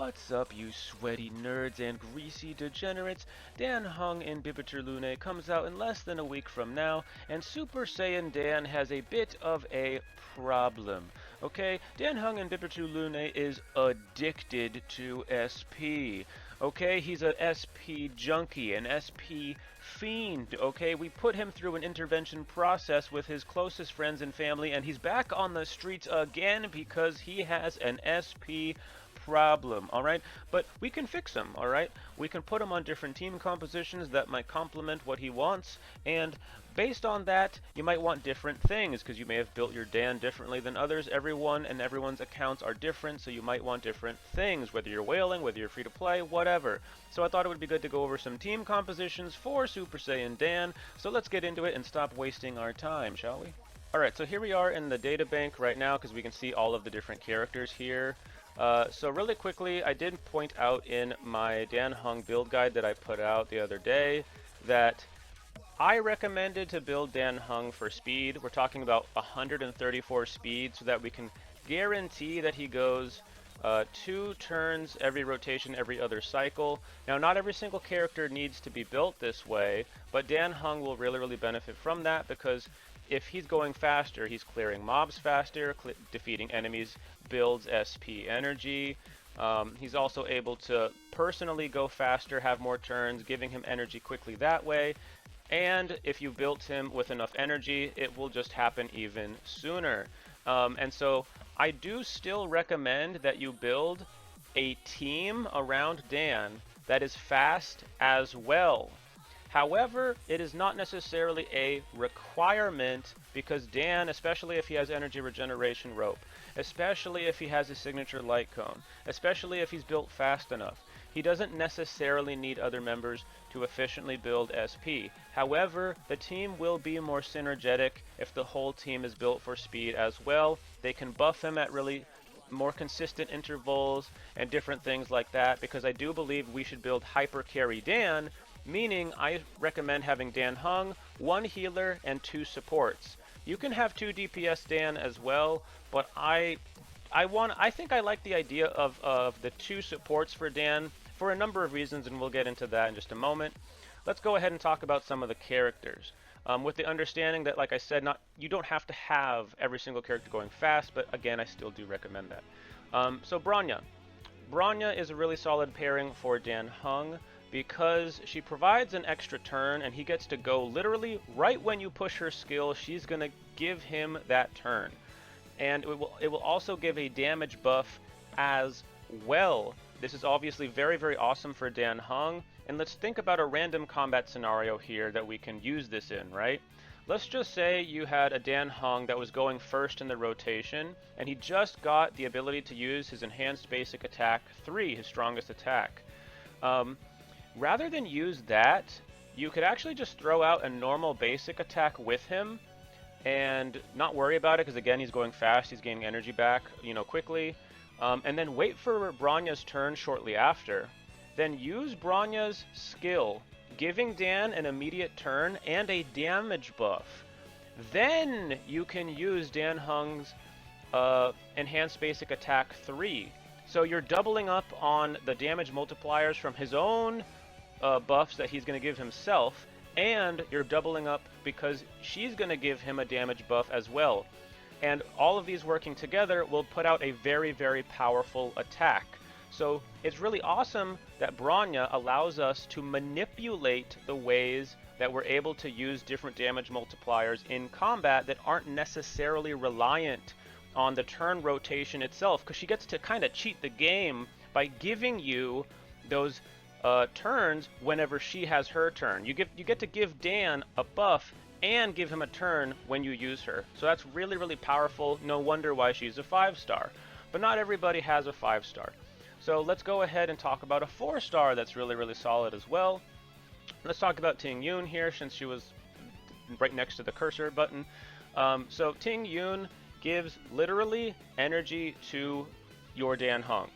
What's up, you sweaty nerds and greasy degenerates? Dan Heng Imbibitor Lunae comes out in less than a week from now, and Super Saiyan Dan has a bit of a problem. Okay, Dan Heng Imbibitor Lunae is addicted to SP. Okay, he's an SP junkie, an SP fiend. Okay, we put him through an intervention process with his closest friends and family, and he's back on the streets again because he has an SP problem, alright? But we can fix him, alright? We can put him on different team compositions that might complement what he wants, and based on that, you might want different things, because you may have built your Dan differently than others. Everyone and everyone's accounts are different, so you might want different things, whether you're whaling, whether you're free to play, whatever. So I thought it would be good to go over some team compositions for Super Saiyan Dan, so let's get into it and stop wasting our time, shall we? Alright, so here we are in the databank right now, because we can see all of the different characters here. So really quickly, I did point out in my Dan Heng build guide that I put out the other day that I recommended to build Dan Heng for speed. We're talking about 134 speed so that we can guarantee that he goes 2 turns every rotation, every other cycle. Now, not every single character needs to be built this way, but Dan Heng will really benefit from that because if he's going faster, he's clearing mobs faster, defeating enemies builds SP energy. He's also able to personally go faster, have more turns, giving him energy quickly that way. And if you built him with enough energy, it will just happen even sooner. And so I do still recommend that you build a team around Dan that is fast as well. However, it is not necessarily a requirement because Dan, especially if he has energy regeneration rope, especially if he has a signature light cone, especially if he's built fast enough, he doesn't necessarily need other members to efficiently build SP. However, the team will be more synergetic if the whole team is built for speed as well. They can buff him at really more consistent intervals and different things like that, because I do believe we should build hyper carry Dan, meaning I recommend having Dan Heng, 1 healer, and 2 supports. You can have 2 DPS Dan as well, but I think I like the idea of the 2 supports for Dan for a number of reasons, and we'll get into that in just a moment. Let's go ahead and talk about some of the characters. With the understanding that, like I said, you don't have to have every single character going fast, but again, I still do recommend that. So Bronya. Bronya is a really solid pairing for Dan Heng, because she provides an extra turn and he gets to go literally right when you push her skill. She's going to give him that turn, and it will also give a damage buff as well. This is obviously very awesome for Dan Heng, and let's think about a random combat scenario here that we can use this in, right? Let's just say you had a Dan Heng that was going first in the rotation and he just got the ability to use his enhanced basic attack 3, his strongest attack. Rather than use that, you could actually just throw out a normal basic attack with him and not worry about it, because again, he's going fast, he's gaining energy back, quickly. And then wait for Bronya's turn shortly after. Then use Bronya's skill, giving Dan an immediate turn and a damage buff. Then you can use Dan Heng's enhanced basic attack 3. So you're doubling up on the damage multipliers from his own buffs that he's going to give himself, and you're doubling up because she's going to give him a damage buff as well. And all of these working together will put out a very powerful attack. So it's really awesome that Bronya allows us to manipulate the ways that we're able to use different damage multipliers in combat that aren't necessarily reliant on the turn rotation itself, because she gets to kind of cheat the game by giving you those turns whenever she has her turn. You get to give Dan a buff and give him a turn when you use her. So that's really powerful. No wonder why she's a 5-star. But not everybody has a 5-star. So let's go ahead and talk about a 4-star that's really solid as well. Let's talk about Tingyun here, since she was right next to the cursor button. So Tingyun gives literally energy to your Dan Heng.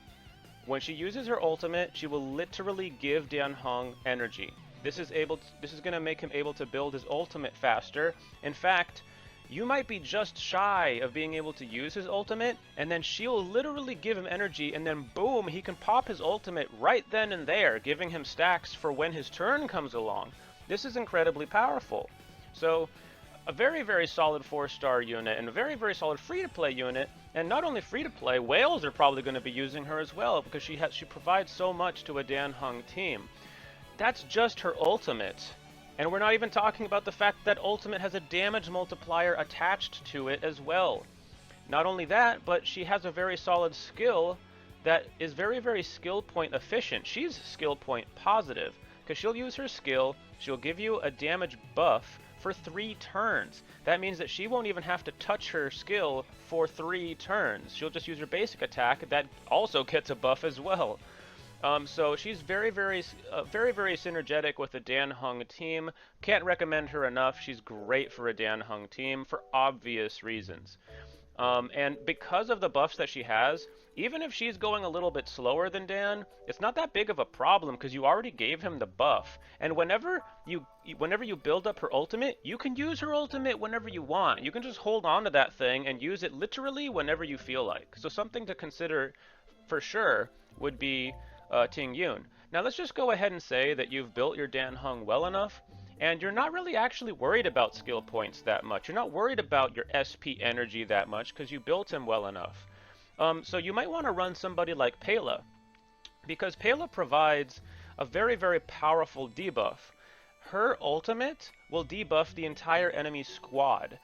When she uses her ultimate, she will literally give Dan Heng energy. This is going to make him able to build his ultimate faster. In fact, you might be just shy of being able to use his ultimate, and then she'll literally give him energy, and then boom, he can pop his ultimate right then and there, giving him stacks for when his turn comes along. This is incredibly powerful. So, a very, very solid 4-star unit, and a very, very solid free-to-play unit, and not only free-to-play, whales are probably going to be using her as well, because she provides so much to a Dan Heng team. That's just her ultimate. And we're not even talking about the fact that ultimate has a damage multiplier attached to it as well. Not only that, but she has a very solid skill that is very, very skill point efficient. She's skill point positive, because she'll use her skill, she'll give you a damage buff for 3 turns. That means that she won't even have to touch her skill for 3 turns. She'll just use her basic attack that also gets a buff as well. So she's very, very synergetic with the Dan Heng team. Can't recommend her enough. She's great for a Dan Heng team for obvious reasons. And because of the buffs that she has, even if she's going a little bit slower than Dan, it's not that big of a problem because you already gave him the buff. And whenever you build up her ultimate, you can use her ultimate whenever you want. You can just hold on to that thing and use it literally whenever you feel like. So something to consider for sure would be Tingyun. Now let's just go ahead and say that you've built your Dan Heng well enough, and you're not really actually worried about skill points that much. You're not worried about your SP energy that much because you built him well enough. So you might want to run somebody like Pela, because Pela provides a very, very powerful debuff. Her ultimate will debuff the entire enemy squad.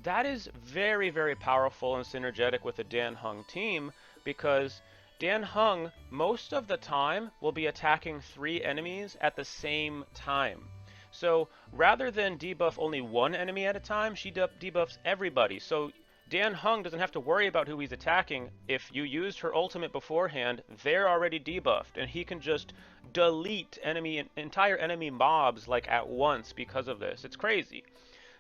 That is very, very powerful and synergetic with the Dan Heng team, because Dan Heng, most of the time, will be attacking 3 enemies at the same time. So, rather than debuff only one enemy at a time, she debuffs everybody. So, Dan Heng doesn't have to worry about who he's attacking. If you used her ultimate beforehand, they're already debuffed, and he can just delete entire enemy mobs like at once because of this. It's crazy.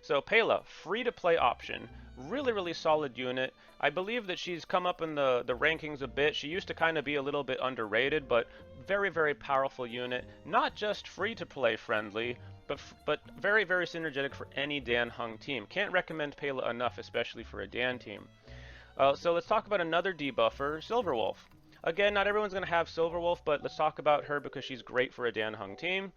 So, Pela, free-to-play option. Really, really solid unit. I believe that she's come up in the rankings a bit. She used to kind of be a little bit underrated, but very, very powerful unit. Not just free-to-play friendly, but very, very synergetic for any Dan Heng team. Can't recommend Pela enough, especially for a Dan team. So let's talk about another debuffer, Silverwolf. Again, not everyone's going to have Silverwolf, but let's talk about her because she's great for a Dan Heng team.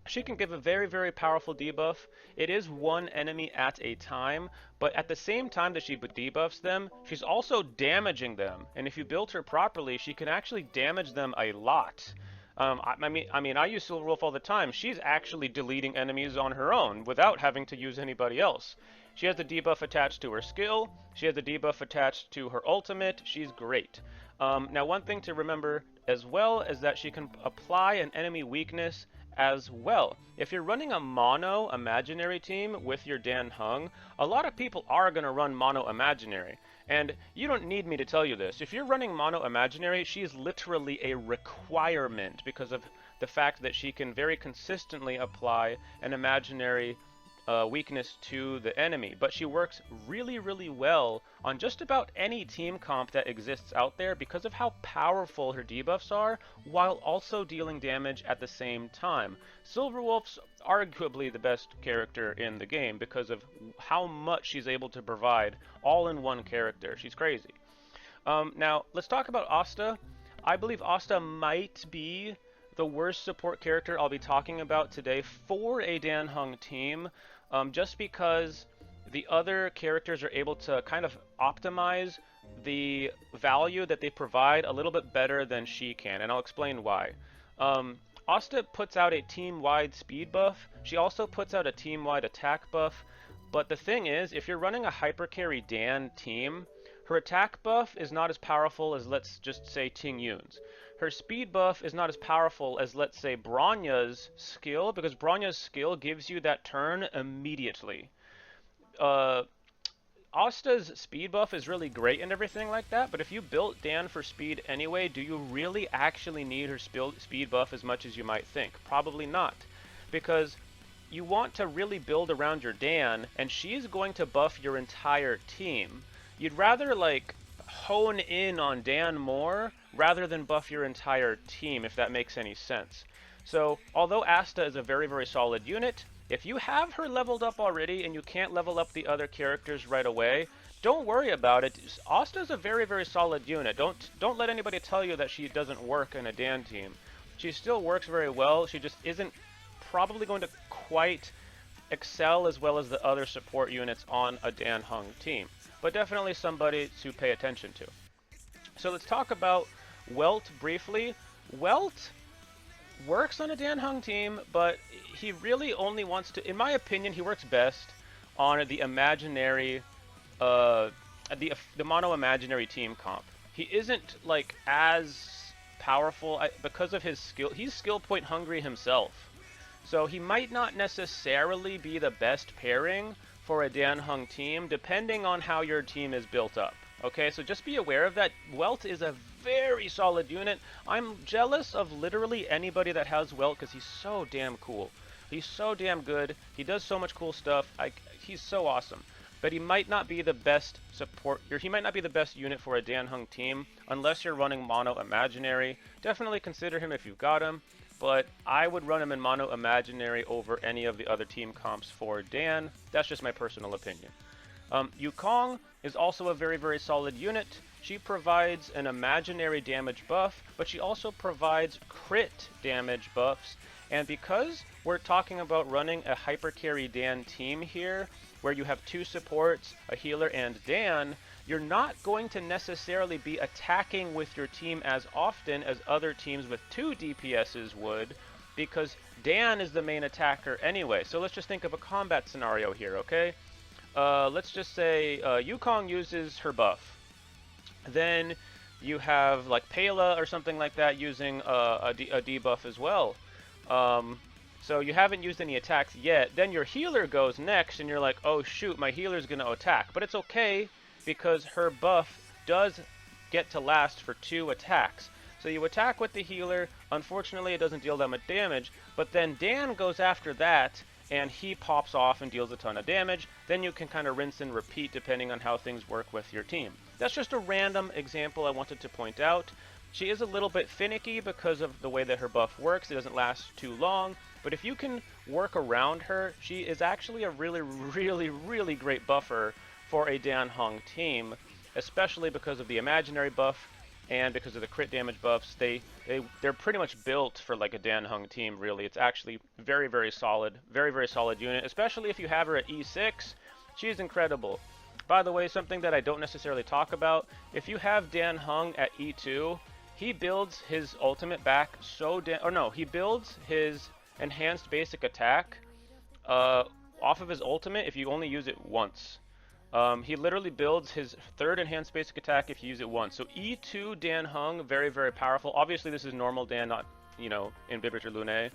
She can give a very, very powerful debuff. It is one enemy at a time, but at the same time that she debuffs them, she's also damaging them. And if you build her properly, she can actually damage them a lot. I mean, I use Silverwolf all the time. She's actually deleting enemies on her own without having to use anybody else. She has the debuff attached to her skill. She has the debuff attached to her ultimate. She's great. Now, one thing to remember as well is that she can apply an enemy weakness as well. If you're running a mono imaginary team with your Dan Heng, a lot of people are going to run mono imaginary. And you don't need me to tell you this. If you're running mono imaginary, she is literally a requirement because of the fact that she can very consistently apply an imaginary weakness to the enemy. But she works really, really well on just about any team comp that exists out there because of how powerful her debuffs are, while also dealing damage at the same time. Silverwolf's arguably the best character in the game because of how much she's able to provide all in one character. She's crazy. Now, let's talk about Asta. I believe Asta might be the worst support character I'll be talking about today for a Dan Heng team, just because the other characters are able to kind of optimize the value that they provide a little bit better than she can, and I'll explain why. Asta puts out a team-wide speed buff. She also puts out a team-wide attack buff, but the thing is, if you're running a hypercarry Dan team, her attack buff is not as powerful as, let's just say, Tingyun's. Her speed buff is not as powerful as, let's say, Bronya's skill, because Bronya's skill gives you that turn immediately. Asta's speed buff is really great and everything like that, but if you built Dan for speed anyway, do you really actually need her speed buff as much as you might think? Probably not, because you want to really build around your Dan, and she's going to buff your entire team. You'd rather, like, hone in on Dan more rather than buff your entire team, if that makes any sense. So, although Asta is a very, very solid unit, If you have her leveled up already and you can't level up the other characters right away, don't worry about it. Asta's a very, very solid unit. Don't let anybody tell you that she doesn't work in a Dan team. She still works very well. She just isn't probably going to quite excel as well as the other support units on a Dan Heng team. But definitely somebody to pay attention to. So let's talk about Welt briefly. Welt works on a Dan Heng team, but he really only wants to, in my opinion, he works best on the imaginary, the mono imaginary team comp. He isn't like as powerful because of his skill. He's skill point hungry himself, so he might not necessarily be the best pairing for a Dan Heng team, depending on how your team is built up. Okay, so just be aware of that. Welt is a very solid unit. I'm jealous of literally anybody that has Welt because he's so damn cool. He's so damn good. He does so much cool stuff. He's so awesome. But he might not be the best support, or he might not be the best unit for a Dan Heng team unless you're running mono imaginary. Definitely consider him if you've got him, but I would run him in mono imaginary over any of the other team comps for Dan. That's just my personal opinion. Yukong is also a very, very solid unit. She provides an imaginary damage buff, but she also provides crit damage buffs. And because we're talking about running a hyper carry Dan team here, where you have 2 supports, a healer, and Dan, you're not going to necessarily be attacking with your team as often as other teams with 2 DPSs would, because Dan is the main attacker anyway. So let's just think of a combat scenario here, okay? Let's just say Yukong uses her buff. Then you have like Pela or something like that using a debuff as well. So you haven't used any attacks yet. Then your healer goes next, and you're like, oh shoot, my healer's going to attack. But it's okay, because her buff does get to last for 2 attacks. So you attack with the healer. Unfortunately, it doesn't deal that much damage. But then Dan goes after that, and he pops off and deals a ton of damage. Then you can kind of rinse and repeat depending on how things work with your team. That's just a random example I wanted to point out. She is a little bit finicky because of the way that her buff works. It doesn't last too long. But if you can work around her, she is actually a really, really, really great buffer for a Dan Heng team, especially because of the imaginary buff and because of the crit damage buffs. They're pretty much built for like a Dan Heng team, really. It's actually very, very solid unit, especially if you have her at E6. She's incredible. By the way, something that I don't necessarily talk about, if you have Dan Heng at E2, he builds his ultimate back he builds his enhanced basic attack off of his ultimate if you only use it once. He literally builds his 3rd enhanced basic attack if you use it once. So E2 Dan Heng, very, very powerful. Obviously this is normal Dan, not, Imbibitor Lunae.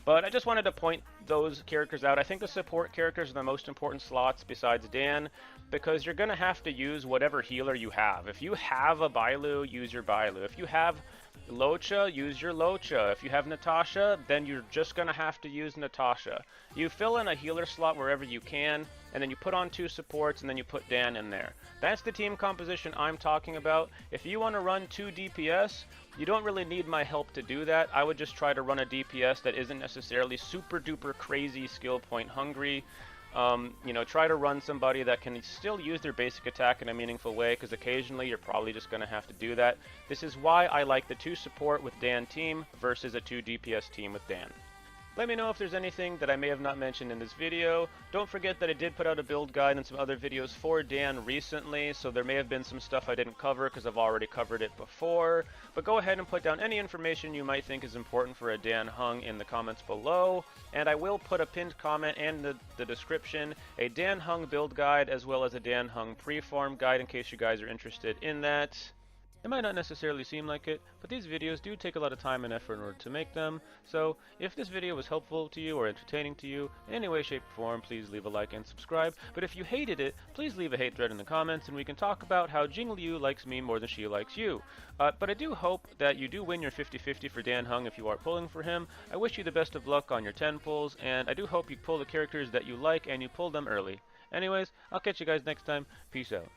But I just wanted to point those characters out. I think the support characters are the most important slots besides Dan, because you're going to have to use whatever healer you have. If you have a Bailu, use your Bailu. If you have Locha, use your Locha. If you have Natasha, then you're just going to have to use Natasha. You fill in a healer slot wherever you can, and then you put on 2 supports, and then you put Dan in there. That's the team composition I'm talking about. If you want to run 2 DPS, you don't really need my help to do that. I would just try to run a DPS that isn't necessarily super duper crazy skill point hungry. Try to run somebody that can still use their basic attack in a meaningful way, because occasionally you're probably just going to have to do that. This is why I like the 2 support with Dan team versus a 2 DPS team with Dan. Let me know if there's anything that I may have not mentioned in this video. Don't forget that I did put out a build guide and some other videos for Dan recently, so there may have been some stuff I didn't cover because I've already covered it before. But go ahead and put down any information you might think is important for a Dan Heng in the comments below, and I will put a pinned comment and the description, a Dan Heng build guide as well as a Dan Heng preform guide in case you guys are interested in that. It might not necessarily seem like it, but these videos do take a lot of time and effort in order to make them, so if this video was helpful to you or entertaining to you in any way, shape, or form, please leave a like and subscribe. But if you hated it, please leave a hate thread in the comments and we can talk about how Jingliu likes me more than she likes you. But I do hope that you do win your 50-50 for Dan Heng if you are pulling for him. I wish you the best of luck on your 10 pulls, and I do hope you pull the characters that you like and you pull them early. Anyways, I'll catch you guys next time. Peace out.